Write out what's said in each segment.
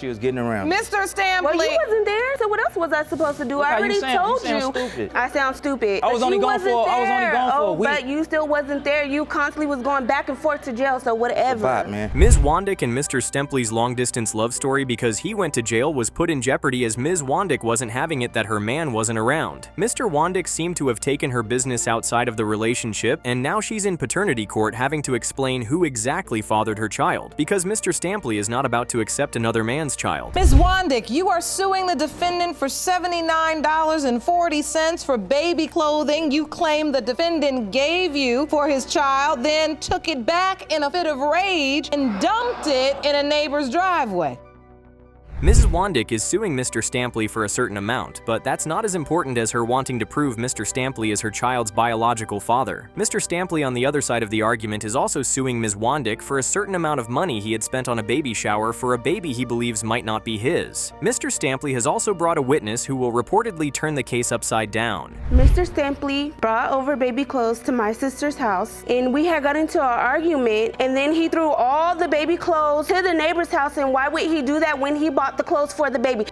She was getting around. Mr. Stampley. Well, you wasn't there, so what else was I supposed to do? Look I how already told you you. sound stupid. I sound stupid. I was only gone for a week. But you still wasn't there. You constantly was going back and forth to jail, so whatever. Bye, man. Ms. Wandick and Mr. Stempley's long-distance love story because he went to jail was put in jeopardy as Ms. Wandick wasn't having it that her man wasn't around. Mr. Wandick seemed to have taken her business outside of the relationship, and now she's in paternity court having to explain who exactly fathered her child, because Mr. Stampley is not about to accept another man's child. Ms. Wandick, you are suing the defendant for $79.40 for baby clothing you claim the defendant gave you for his child, then took it back in a fit of rage and dumped it in a neighbor's driveway. Mrs. Wandick is suing Mr. Stampley for a certain amount, but that's not as important as her wanting to prove Mr. Stampley is her child's biological father. Mr. Stampley on the other side of the argument is also suing Ms. Wandick for a certain amount of money he had spent on a baby shower for a baby he believes might not be his. Mr. Stampley has also brought a witness who will reportedly turn the case upside down. Mr. Stampley brought over baby clothes to my sister's house, and we had got into an argument, and then he threw all the baby clothes to the neighbor's house, and why would he do that when he bought the clothes for the baby?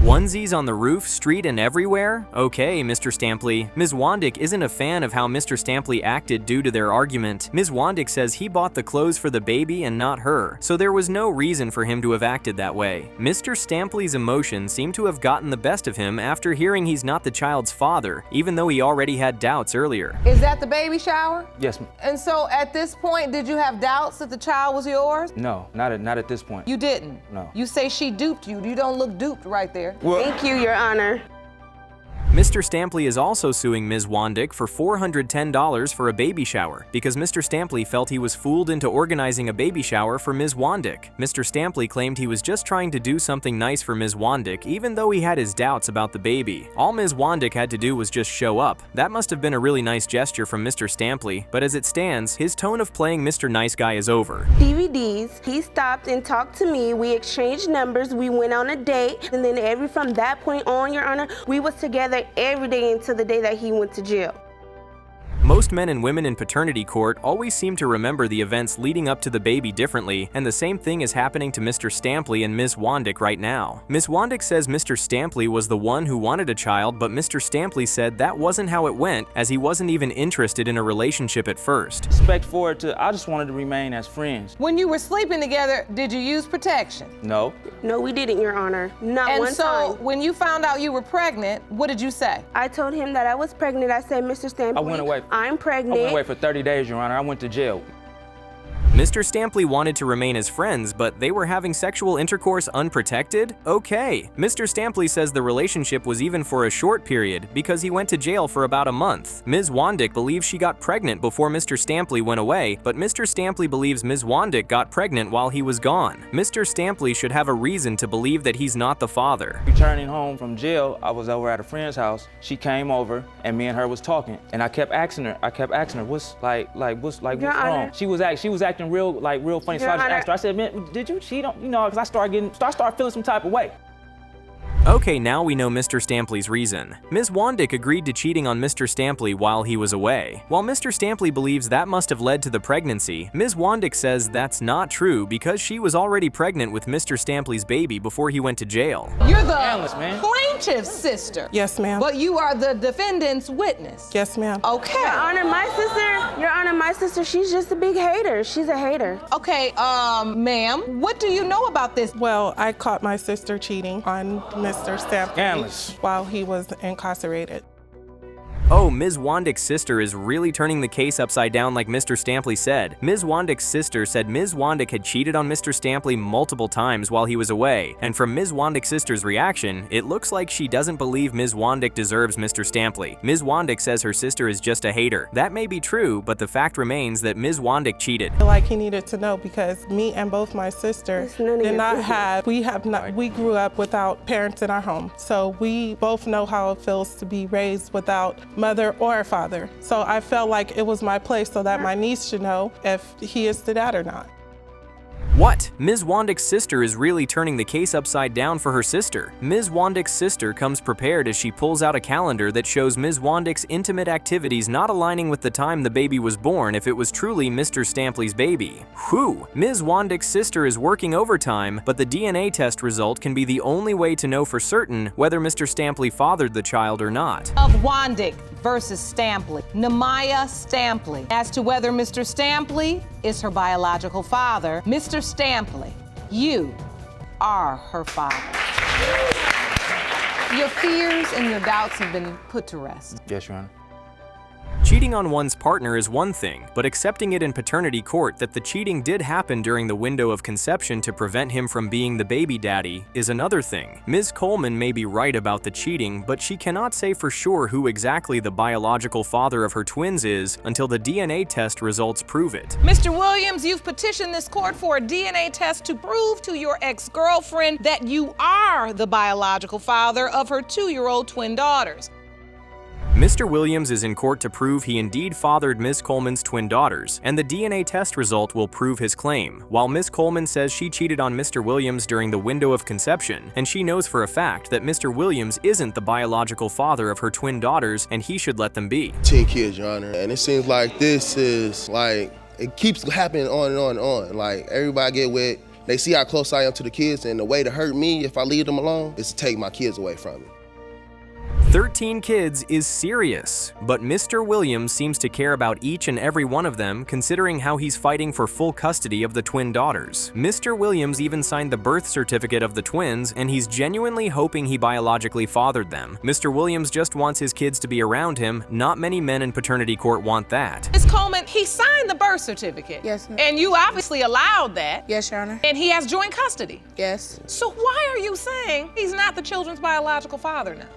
Onesies on the roof, street, and everywhere? Okay, Mr. Stampley. Ms. Wandick isn't a fan of how Mr. Stampley acted due to their argument. Ms. Wandick says he bought the clothes for the baby and not her, so there was no reason for him to have acted that way. Mr. Stampley's emotions seem to have gotten the best of him after hearing he's not the child's father, even though he already had doubts earlier. Is that the baby shower? Yes, ma'am. And so at this point, did you have doubts that the child was yours? No, not at this point. You didn't? No. You say she duped you. You don't look duped right there. Well, Thank you, Your Honor. Mr. Stampley is also suing Ms. Wandick for $410 for a baby shower because Mr. Stampley felt he was fooled into organizing a baby shower for Ms. Wandick. Mr. Stampley claimed he was just trying to do something nice for Ms. Wandick even though he had his doubts about the baby. All Ms. Wandick had to do was just show up. That must have been a really nice gesture from Mr. Stampley, but as it stands, his tone of playing Mr. Nice Guy is over. DVDs, he stopped and talked to me, we exchanged numbers, we went on a date, and then from that point on, Your Honor, we was together every day until the day that he went to jail. Most men and women in paternity court always seem to remember the events leading up to the baby differently, and the same thing is happening to Mr. Stampley and Ms. Wandick right now. Ms. Wandick says Mr. Stampley was the one who wanted a child, but Mr. Stampley said that wasn't how it went, as he wasn't even interested in a relationship at first. Expect for it to, I just wanted to remain as friends. When you were sleeping together, did you use protection? No. No, we didn't, Your Honor. Not And one so time. when you found out you were pregnant, what did you say? I told him that I was pregnant. I said, Mr. Stampley, I went away. I'm pregnant. I went away for 30 days, Your Honor. I went to jail. Mr. Stampley wanted to remain as friends, but they were having sexual intercourse unprotected? Okay. Mr. Stampley says the relationship was even for a short period because he went to jail for about a month. Ms. Wandick believes she got pregnant before Mr. Stampley went away, but Mr. Stampley believes Ms. Wandick got pregnant while he was gone. Mr. Stampley should have a reason to believe that he's not the father. Returning home from jail, I was over at a friend's house. She came over and me and her was talking, and I kept asking her, what's Your wrong? Honor. She was acting real funny. So Your I just Honor. asked her, I said, man, did you cheat on, because I started feeling some type of way. Okay, now we know Mr. Stampley's reason. Ms. Wandick agreed to cheating on Mr. Stampley while he was away. While Mr. Stampley believes that must have led to the pregnancy, Ms. Wandick says that's not true because she was already pregnant with Mr. Stampley's baby before he went to jail. You're the Analyst, man. plaintiff's sister. Yes, ma'am. But you are the defendant's witness. Yes, ma'am. Okay. Your Honor, my sister, she's just a big hater. She's a hater. Okay, ma'am, what do you know about this? Well, I caught my sister cheating on Mr. Stampley Scandalous. while he was incarcerated. Oh, Ms. Wandick's sister is really turning the case upside down like Mr. Stampley said. Ms. Wandick's sister said Ms. Wandick had cheated on Mr. Stampley multiple times while he was away, and from Ms. Wandick's sister's reaction, it looks like she doesn't believe Ms. Wandick deserves Mr. Stampley. Ms. Wandick says her sister is just a hater. That may be true, but the fact remains that Ms. Wandick cheated. I feel like he needed to know because me and both my sisters It's none of did your not business. we grew up without parents in our home. So we both know how it feels to be raised without mother or father. So I felt like it was my place so that my niece should know if he is the dad or not. What? Ms. Wandick's sister is really turning the case upside down for her sister. Ms. Wandick's sister comes prepared as she pulls out a calendar that shows Ms. Wandick's intimate activities not aligning with the time the baby was born if it was truly Mr. Stampley's baby. Whew! Ms. Wandick's sister is working overtime, but the DNA test result can be the only way to know for certain whether Mr. Stampley fathered the child or not. Of Wandick versus Stampley. Nehemiah Stampley. As to whether Mr. Stampley is her biological father, Mr. Stampley, you are her father. Your fears and your doubts have been put to rest. Yes, Your Honor. Cheating on one's partner is one thing, but accepting it in paternity court that the cheating did happen during the window of conception to prevent him from being the baby daddy is another thing. Ms. Coleman may be right about the cheating, but she cannot say for sure who exactly the biological father of her twins is until the DNA test results prove it. Mr. Williams, you've petitioned this court for a DNA test to prove to your ex-girlfriend that you are the biological father of her 2-year-old twin daughters. Mr. Williams is in court to prove he indeed fathered Ms. Coleman's twin daughters, and the DNA test result will prove his claim. While Ms. Coleman says she cheated on Mr. Williams during the window of conception, and she knows for a fact that Mr. Williams isn't the biological father of her twin daughters and he should let them be. 10 kids, Your Honor, and it seems like this is like, it keeps happening on and on and on. Like, everybody get with, they see how close I am to the kids, and the way to hurt me if I leave them alone is to take my kids away from me. 13 kids is serious, but Mr. Williams seems to care about each and every one of them, considering how he's fighting for full custody of the twin daughters. Mr. Williams even signed the birth certificate of the twins, and he's genuinely hoping he biologically fathered them. Mr. Williams just wants his kids to be around him. Not many men in paternity court want that. Ms. Coleman, he signed the birth certificate. Yes, ma'am. And you obviously allowed that. Yes, Your Honor. And he has joint custody. Yes. So why are you saying he's not the children's biological father now?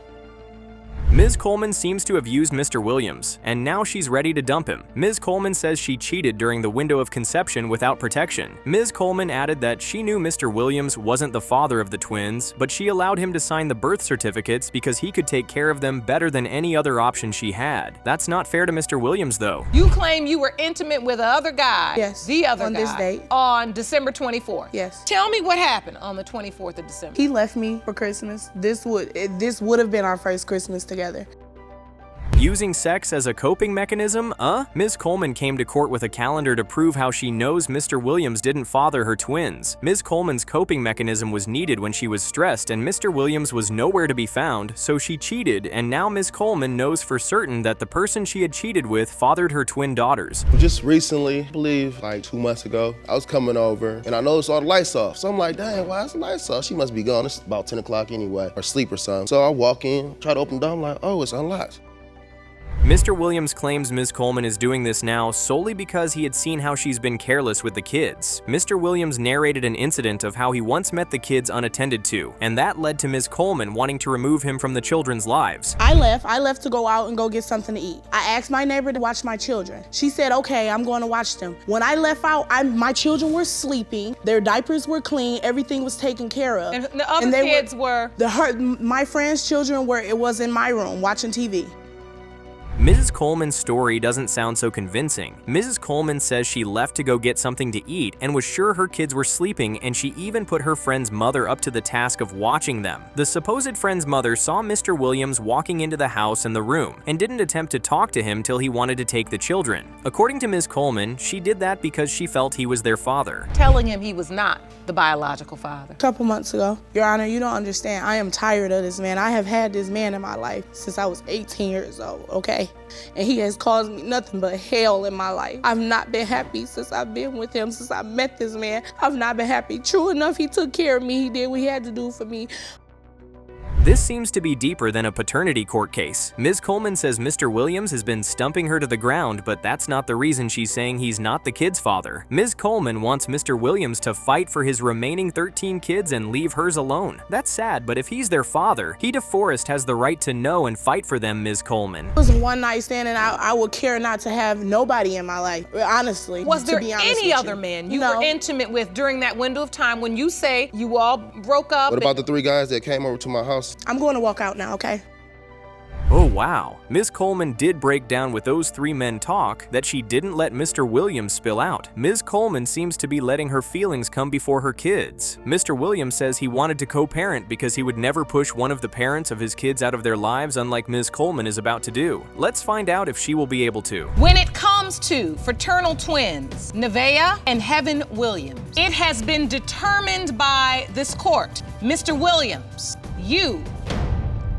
Ms. Coleman seems to have used Mr. Williams, and now she's ready to dump him. Ms. Coleman says she cheated during the window of conception without protection. Ms. Coleman added that she knew Mr. Williams wasn't the father of the twins, but she allowed him to sign the birth certificates because he could take care of them better than any other option she had. That's not fair to Mr. Williams, though. You claim you were intimate with the other guy. Yes. The other on guy. this date. On December 24th. Yes. Tell me what happened on the 24th of December. He left me for Christmas. This would have been our first Christmas together. Using sex as a coping mechanism? Ms. Coleman came to court with a calendar to prove how she knows Mr. Williams didn't father her twins. Ms. Coleman's coping mechanism was needed when she was stressed and Mr. Williams was nowhere to be found, so she cheated, and now Ms. Coleman knows for certain that the person she had cheated with fathered her twin daughters. Just recently, I believe like 2 months ago, I was coming over and I noticed all the lights off. So I'm like, dang, why is the lights off? She must be gone. It's about 10 o'clock anyway, or sleep or something. So I walk in, try to open the door, I'm like, oh, it's unlocked. Mr. Williams claims Ms. Coleman is doing this now solely because he had seen how she's been careless with the kids. Mr. Williams narrated an incident of how he once met the kids unattended to, and that led to Ms. Coleman wanting to remove him from the children's lives. I left to go out and go get something to eat. I asked my neighbor to watch my children. She said, okay, I'm going to watch them. When I left out, my children were sleeping, their diapers were clean, everything was taken care of. And the other kids were? My friends' children was in my room watching TV. Mrs. Coleman's story doesn't sound so convincing. Mrs. Coleman says she left to go get something to eat and was sure her kids were sleeping, and she even put her friend's mother up to the task of watching them. The supposed friend's mother saw Mr. Williams walking into the house and the room and didn't attempt to talk to him till he wanted to take the children. According to Ms. Coleman, she did that because she felt he was their father. Telling him he was not the biological father. A couple months ago. Your Honor, you don't understand. I am tired of this man. I have had this man in my life since I was 18 years old, okay? And he has caused me nothing but hell in my life. I've not been happy since I've been with him, since I met this man. I've not been happy. True enough, he took care of me. He did what he had to do for me. This seems to be deeper than a paternity court case. Ms. Coleman says Mr. Williams has been stumping her to the ground, but that's not the reason she's saying he's not the kid's father. Ms. Coleman wants Mr. Williams to fight for his remaining 13 kids and leave hers alone. That's sad, but if he's their father, he DeForest has the right to know and fight for them, Ms. Coleman. It was a one night stand, and I would care not to have nobody in my life, honestly. Was there any other man you were intimate with during that window of time when you say you all broke up? What about the 3 guys that came over to my house? I'm going to walk out now, okay? Oh wow, Ms. Coleman did break down with those three men talk that she didn't let Mr. Williams spill out. Ms. Coleman seems to be letting her feelings come before her kids. Mr. Williams says he wanted to co-parent because he would never push one of the parents of his kids out of their lives, unlike Ms. Coleman is about to do. Let's find out if she will be able to. When it comes to fraternal twins, Nevaeh and Heaven Williams, it has been determined by this court, Mr. Williams, you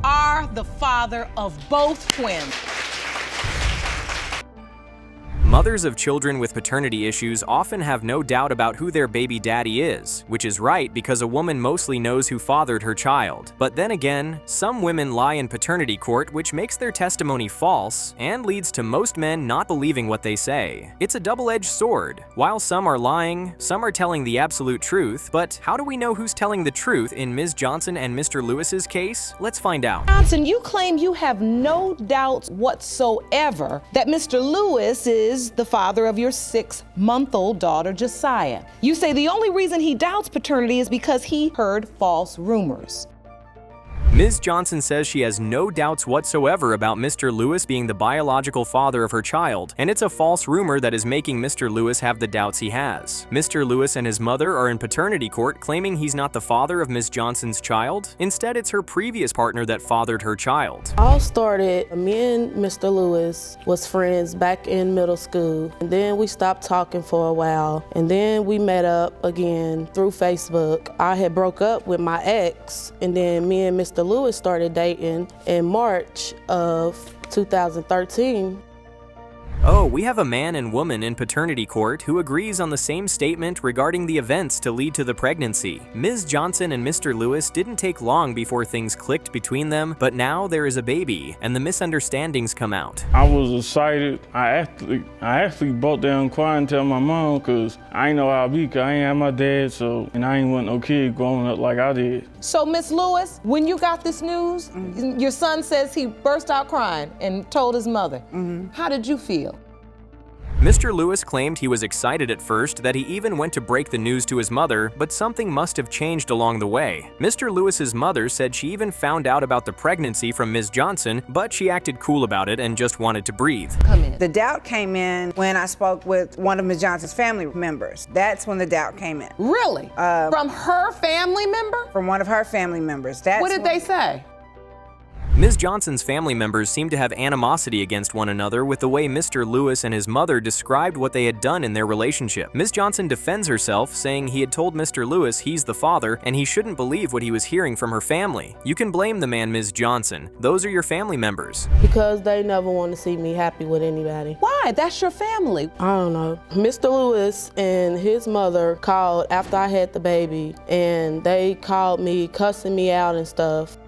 are the father of both twins. Mothers of children with paternity issues often have no doubt about who their baby daddy is, which is right because a woman mostly knows who fathered her child. But then again, some women lie in paternity court, which makes their testimony false and leads to most men not believing what they say. It's a double-edged sword. While some are lying, some are telling the absolute truth, but how do we know who's telling the truth in Ms. Johnson and Mr. Lewis's case? Let's find out. Johnson, you claim you have no doubts whatsoever that Mr. Lewis is the father of your 6-month-old daughter, Josiah. You say the only reason he doubts paternity is because he heard false rumors. Ms. Johnson says she has no doubts whatsoever about Mr. Lewis being the biological father of her child, and it's a false rumor that is making Mr. Lewis have the doubts he has. Mr. Lewis and his mother are in paternity court claiming he's not the father of Ms. Johnson's child. Instead, it's her previous partner that fathered her child. All started, me and Mr. Lewis was friends back in middle school, and then we stopped talking for a while, and then we met up again through Facebook. I had broke up with my ex, and then me and Mr. Lewis started dating in March of 2013. Oh, we have a man and woman in paternity court who agrees on the same statement regarding the events to lead to the pregnancy. Ms. Johnson and Mr. Lewis didn't take long before things clicked between them, but now there is a baby, and the misunderstandings come out. I was excited. I actually broke down crying, telling my mom, because I ain't know how I be, because I ain't have my dad, and I ain't want no kid growing up like I did. So, Miss Lewis, when you got this news, your son says he burst out crying and told his mother. How did you feel? Mr. Lewis claimed he was excited at first, that he even went to break the news to his mother, but something must have changed along the way. Mr. Lewis's mother said she even found out about the pregnancy from Ms. Johnson, but she acted cool about it and just wanted to breathe. Come in. The doubt came in when I spoke with one of Ms. Johnson's family members. That's when the doubt came in. Really? From her family member? From one of her family members. What did they say? Ms. Johnson's family members seem to have animosity against one another with the way Mr. Lewis and his mother described what they had done in their relationship. Ms. Johnson defends herself, saying he had told Mr. Lewis he's the father and he shouldn't believe what he was hearing from her family. You can blame the man, Ms. Johnson. Those are your family members. Because they never want to see me happy with anybody. Why? That's your family. I don't know. Mr. Lewis and his mother called after I had the baby, and they called me cussing me out and stuff.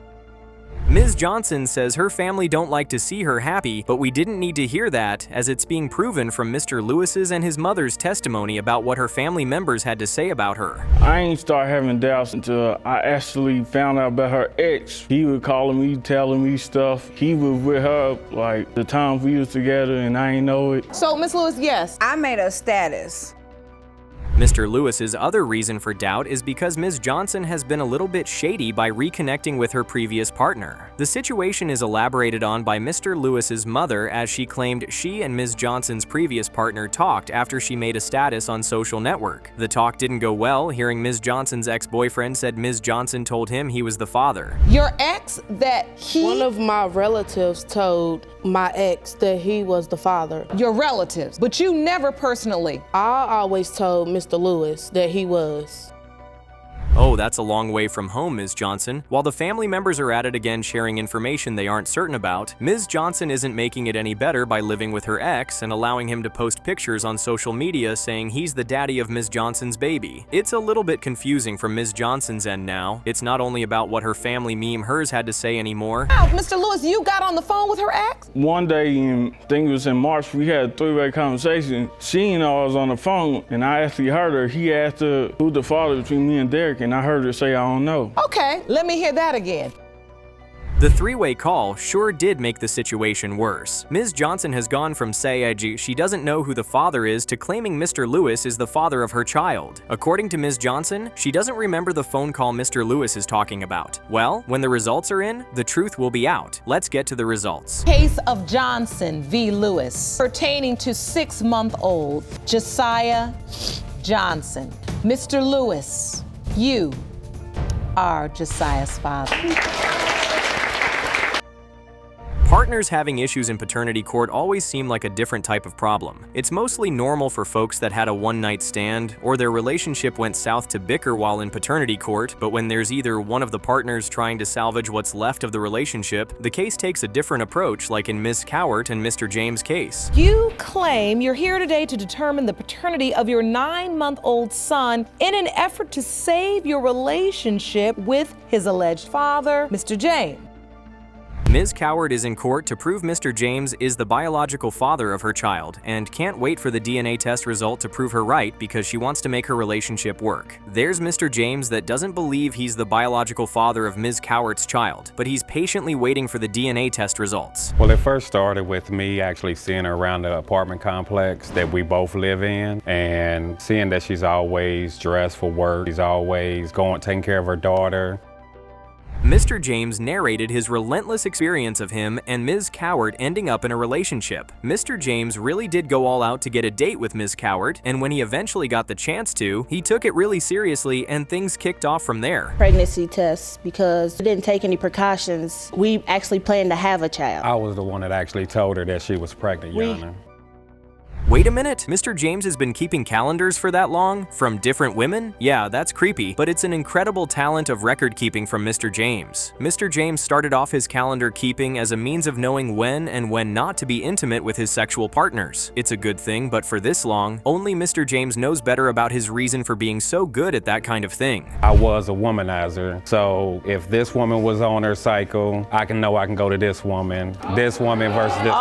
Ms. Johnson says her family don't like to see her happy, but we didn't need to hear that, as it's being proven from Mr. Lewis's and his mother's testimony about what her family members had to say about her. I ain't start having doubts until I actually found out about her ex. He was calling me, telling me stuff. He was with her like the time we was together, and I ain't know it. So, Miss Lewis, yes. I made a status. Mr. Lewis's other reason for doubt is because Ms. Johnson has been a little bit shady by reconnecting with her previous partner. The situation is elaborated on by Mr. Lewis's mother, as she claimed she and Ms. Johnson's previous partner talked after she made a status on social network. The talk didn't go well, hearing Ms. Johnson's ex-boyfriend said Ms. Johnson told him he was the father. Your ex, that he... One of my relatives told my ex that he was the father. Your relatives, but you never personally. I always told Mr. Lewis that he was. Oh, that's a long way from home, Ms. Johnson. While the family members are at it again sharing information they aren't certain about, Ms. Johnson isn't making it any better by living with her ex and allowing him to post pictures on social media saying he's the daddy of Ms. Johnson's baby. It's a little bit confusing from Ms. Johnson's end now. It's not only about what her family meme hers had to say anymore. Wow, Mr. Lewis, you got on the phone with her ex? One day, I think it was in March, we had a three-way conversation. She didn't know I was on the phone, and I actually heard her. He asked her who's the father between me and Derek, and I heard her say, I don't know. Okay, let me hear that again. The three-way call sure did make the situation worse. Ms. Johnson has gone from saying she doesn't know who the father is to claiming Mr. Lewis is the father of her child. According to Ms. Johnson, she doesn't remember the phone call Mr. Lewis is talking about. Well, when the results are in, the truth will be out. Let's get to the results. Case of Johnson v. Lewis pertaining to 6-month-old Josiah Johnson. Mr. Lewis, you are Josiah's father. Partners having issues in paternity court always seem like a different type of problem. It's mostly normal for folks that had a one-night stand or their relationship went south to bicker while in paternity court, but when there's either one of the partners trying to salvage what's left of the relationship, the case takes a different approach, like in Ms. Cowart and Mr. James' case. You claim you're here today to determine the paternity of your 9-month-old son in an effort to save your relationship with his alleged father, Mr. James. Ms. Cowart is in court to prove Mr. James is the biological father of her child and can't wait for the DNA test result to prove her right because she wants to make her relationship work. There's Mr. James that doesn't believe he's the biological father of Ms. Cowart's child, but he's patiently waiting for the DNA test results. Well, it first started with me actually seeing her around the apartment complex that we both live in and seeing that she's always dressed for work. She's always taking care of her daughter. Mr. James narrated his relentless experience of him and Ms. Cowart ending up in a relationship. Mr. James really did go all out to get a date with Ms. Cowart, and when he eventually got the chance to, he took it really seriously and things kicked off from there. Pregnancy tests, because we didn't take any precautions. We actually planned to have a child. I was the one that actually told her that she was pregnant, Your Honor. Wait a minute, Mr. James has been keeping calendars for that long? From different women? Yeah, that's creepy, but it's an incredible talent of record keeping from Mr. James. Mr. James started off his calendar keeping as a means of knowing when and when not to be intimate with his sexual partners. It's a good thing, but for this long, only Mr. James knows better about his reason for being so good at that kind of thing. I was a womanizer, so if this woman was on her cycle, I can go to this woman versus this.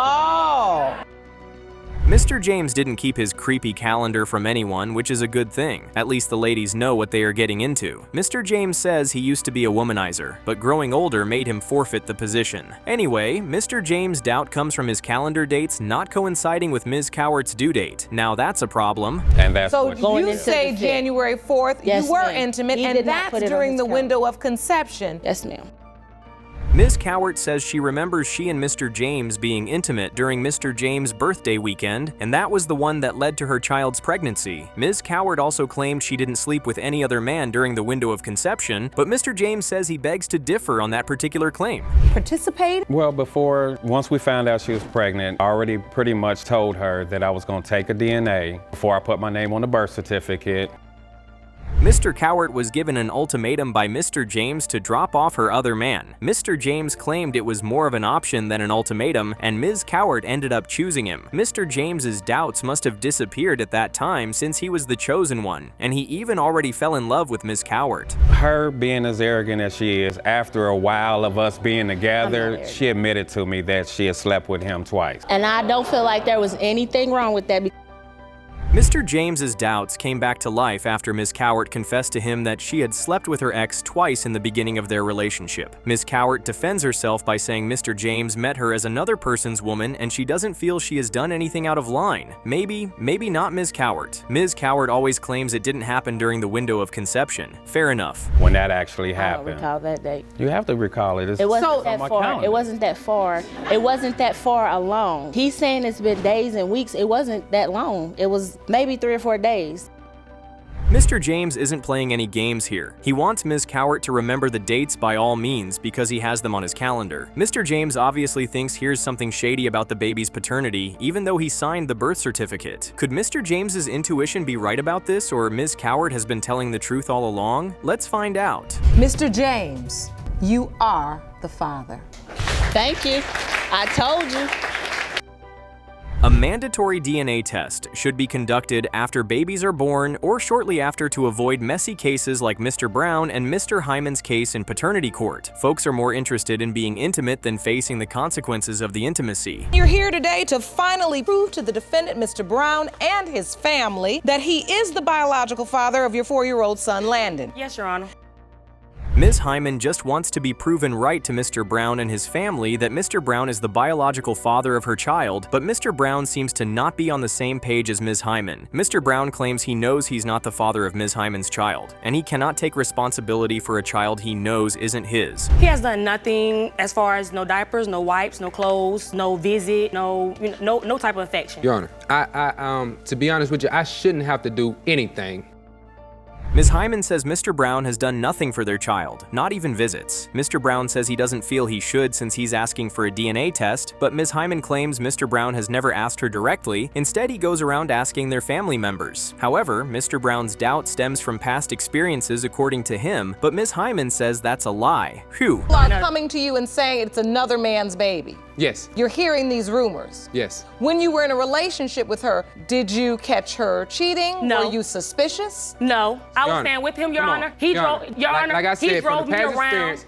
Mr. James didn't keep his creepy calendar from anyone, which is a good thing. At least the ladies know what they are getting into. Mr. James says he used to be a womanizer, but growing older made him forfeit the position. Anyway, Mr. James' doubt comes from his calendar dates not coinciding with Ms. Cowart's due date. Now that's a problem. And that's So what you say January 4th, Yes, you were ma'am. intimate, He and did not put that's it on during his the calendar. window of conception. Yes, ma'am. Ms. Cowart says she remembers she and Mr. James being intimate during Mr. James' birthday weekend, and that was the one that led to her child's pregnancy. Ms. Cowart also claimed she didn't sleep with any other man during the window of conception, but Mr. James says he begs to differ on that particular claim. Participate? Well, once we found out she was pregnant, I already pretty much told her that I was going to take a DNA before I put my name on the birth certificate. Mr. Cowart was given an ultimatum by Mr. James to drop off her other man. Mr. James claimed it was more of an option than an ultimatum, and Ms. Cowart ended up choosing him. Mr. James's doubts must have disappeared at that time since he was the chosen one, and he even already fell in love with Ms. Cowart. Her being as arrogant as she is, after a while of us being together, she admitted to me that she had slept with him twice. And I don't feel like there was anything wrong with that. Mr. James's doubts came back to life after Ms. Cowart confessed to him that she had slept with her ex twice in the beginning of their relationship. Ms. Cowart defends herself by saying Mr. James met her as another person's woman and she doesn't feel she has done anything out of line. Maybe not Ms. Cowart. Ms. Cowart always claims it didn't happen during the window of conception. Fair enough. When that actually I happened. don't recall that date. You have to recall it. It wasn't on that my far. calendar. It wasn't that far. It wasn't that far along. He's saying it's been days and weeks. It wasn't that long. It was maybe 3 or 4 days. Mr. James isn't playing any games here. He wants Ms. Cowart to remember the dates by all means because he has them on his calendar. Mr. James obviously thinks here's something shady about the baby's paternity, even though he signed the birth certificate. Could Mr. James's intuition be right about this, or Ms. Cowart has been telling the truth all along? Let's find out. Mr. James, you are the father. Thank you. I told you. A mandatory DNA test should be conducted after babies are born or shortly after to avoid messy cases like Mr. Brown and Mr. Hyman's case in paternity court. Folks are more interested in being intimate than facing the consequences of the intimacy. You're here today to finally prove to the defendant, Mr. Brown, and his family that he is the biological father of your 4-year-old son, Landon. Yes, Your Honor. Ms. Hyman just wants to be proven right to Mr. Brown and his family that Mr. Brown is the biological father of her child, but Mr. Brown seems to not be on the same page as Ms. Hyman. Mr. Brown claims he knows he's not the father of Ms. Hyman's child, and he cannot take responsibility for a child he knows isn't his. He has done nothing as far as no diapers, no wipes, no clothes, no visit, no type of affection. Your Honor, I to be honest with you, I shouldn't have to do anything. Ms. Hyman says Mr. Brown has done nothing for their child, not even visits. Mr. Brown says he doesn't feel he should since he's asking for a DNA test, but Ms. Hyman claims Mr. Brown has never asked her directly. Instead, he goes around asking their family members. However, Mr. Brown's doubt stems from past experiences according to him, but Ms. Hyman says that's a lie. Phew. People are coming to you and saying it's another man's baby. Yes. You're hearing these rumors. Yes. When you were in a relationship with her, did you catch her cheating? No. Were you suspicious? No. I was Honor, staying with him, Your come on. Honor. He Your drove, Honor. Your Honor, Like I he said, drove from me the past around. experience,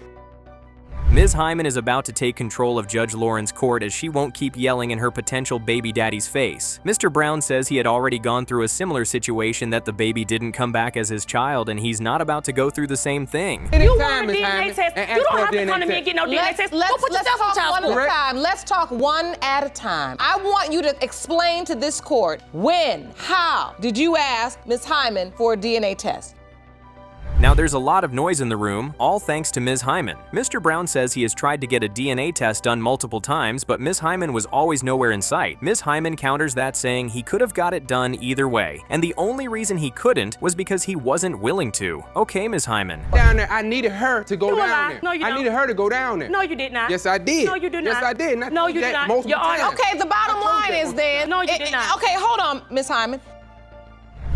Ms. Hyman is about to take control of Judge Lauren's court as she won't keep yelling in her potential baby daddy's face. Mr. Brown says he had already gone through a similar situation that the baby didn't come back as his child, and he's not about to go through the same thing. You want a DNA test? You don't have to come to me and get no DNA test. Go put Let's yourself on talk child one support. at a time. Let's talk one at a time. I want you to explain to this court when, how did you ask Ms. Hyman for a DNA test? Now there's a lot of noise in the room, all thanks to Ms. Hyman. Mr. Brown says he has tried to get a DNA test done multiple times, but Ms. Hyman was always nowhere in sight. Ms. Hyman counters that saying he could have got it done either way, and the only reason he couldn't was because he wasn't willing to. Okay, Ms. Hyman. down there, I needed her to go You a down lie. there. No, you I don't. needed her to go down there. No, you did not. Yes, I did. No, you did Yes, not. I did. And I No, told you did that not. multiple Your Honor. times. Okay, the bottom I told line you is that. then. No, you did not. Okay, hold on, Ms. Hyman.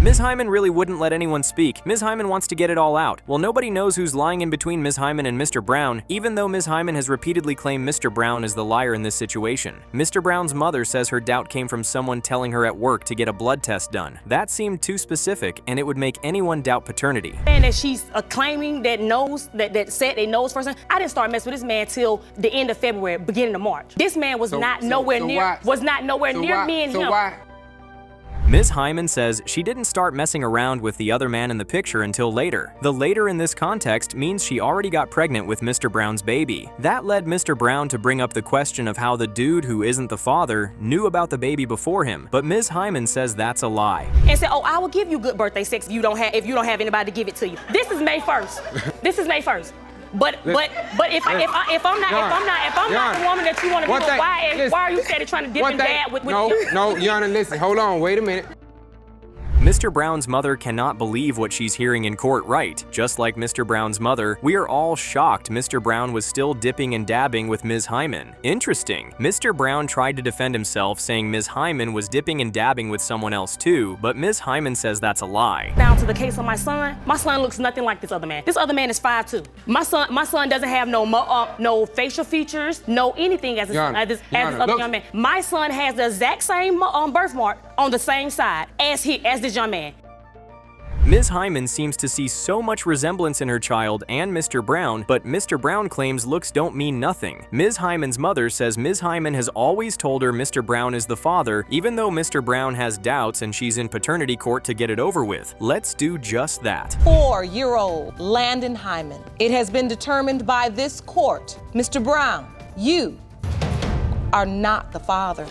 Ms. Hyman really wouldn't let anyone speak. Ms. Hyman wants to get it all out. Well, nobody knows who's lying in between Ms. Hyman and Mr. Brown, even though Ms. Hyman has repeatedly claimed Mr. Brown is the liar in this situation. Mr. Brown's mother says her doubt came from someone telling her at work to get a blood test done. That seemed too specific, and it would make anyone doubt paternity. And that she's claiming that said they knows first. I didn't start messing with this man till the end of February, beginning of March. This man was not nowhere near me and him. Why? Ms. Hyman says she didn't start messing around with the other man in the picture until later. The later in this context means she already got pregnant with Mr. Brown's baby. That led Mr. Brown to bring up the question of how the dude who isn't the father knew about the baby before him, but Ms. Hyman says that's a lie. And said, "Oh, I will give you good birthday sex if you don't have anybody to give it to you." This is May 1st. This is May 1st. But if I'm not the woman that you want to be with, why are you steady trying to dip and dab with No, Your Honor, listen, hold on, wait a minute. Mr. Brown's mother cannot believe what she's hearing in court, right? Just like Mr. Brown's mother, we are all shocked Mr. Brown was still dipping and dabbing with Ms. Hyman. Interesting. Mr. Brown tried to defend himself, saying Ms. Hyman was dipping and dabbing with someone else too, but Ms. Hyman says that's a lie. Down to the case of my son looks nothing like this other man. This other man is 5'2". My son doesn't have no facial features, no anything as this other young man. My son has the exact same birthmark on the same side as this young man. Ms. Hyman seems to see so much resemblance in her child and Mr. Brown, but Mr. Brown claims looks don't mean nothing. Ms. Hyman's mother says Ms. Hyman has always told her Mr. Brown is the father, even though Mr. Brown has doubts and she's in paternity court to get it over with. Let's do just that. 4-year-old Landon Hyman. It has been determined by this court, Mr. Brown, you are not the father.